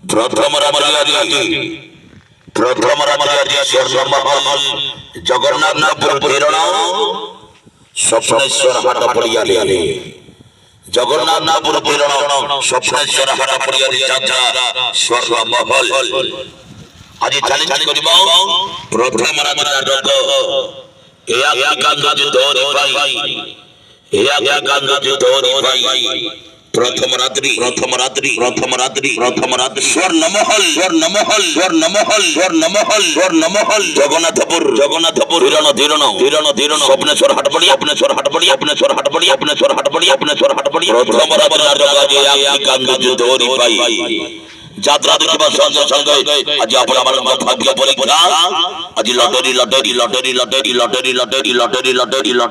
প্রথম রামারিয়া স্বর্ণমহল জগন্নাথপুর প্রেরণ স্বপ্নেশ্বর হাট পড়িয়ালি জগন্নাথপুর প্রেরণ স্বপ্নেশ্বর হাট পড়িয়ালি যাত্রা স্বর্ণমহল আজ চ্যালেঞ্জ করিব প্রথম রামারিয়া রঙ্গ এয়া কান্দ ধরি ভাই এয়া কান্দ ধরি ভাই প্রথম রাত্রি স্বর্ণমহল জগন্নাথপুর ধীরণ স্বপ্নেশ্বর হাট পড়ি প্রথম রাত্রি কান্দ ধরি ভাই যাত্রা দেখিবার সঙ্গে সঙ্গে আজ আমার ভাগ্য পরীক্ষা আজ লটারি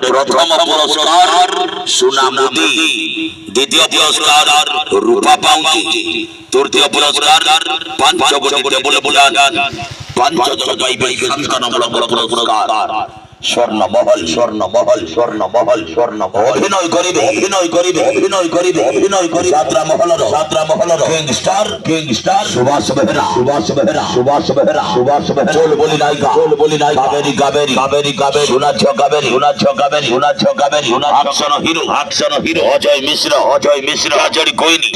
প্রথম পুরস্কার সোনা মুদি দ্বিতীয় পুরস্কার রূপা পাউন্ডি তৃতীয় পুরস্কার 5 কোটি বলে বলান 5 জন পাইবে সন্তানমূলক পুরস্কার স্বর্ণমহল অভিনয় করিবে যাত্রা মহলর কিংস্টার সুভাষ বেহরা চল বলি নায়িকা কাবেরি শোনাচ্ছ কাবেরি আকশন হিরো অজয় মিশ্র হাজারি কইনি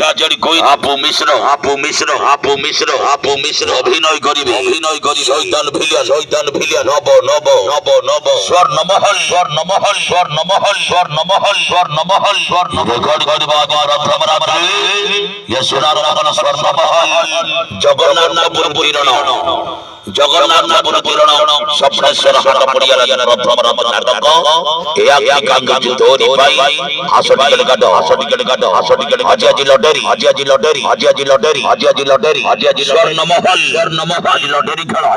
আপু মিশ্র অভিনয় করিবে শয়তান ভিলিয়ান নব স্বর্ণমহল রেকর্ড করিবা প্রথম রাত্রি সোনার মহল স্বর্ণমহল জগন্নাথপুর প্রেরণ স্বপ্নেশ্বর হাট পড়িয়ালি প্রথম নাটক এয়া কান্দ ধরি ভাই আসডিকেল গাড হাজি লটারি স্বর্ণমহল লটারি খেলা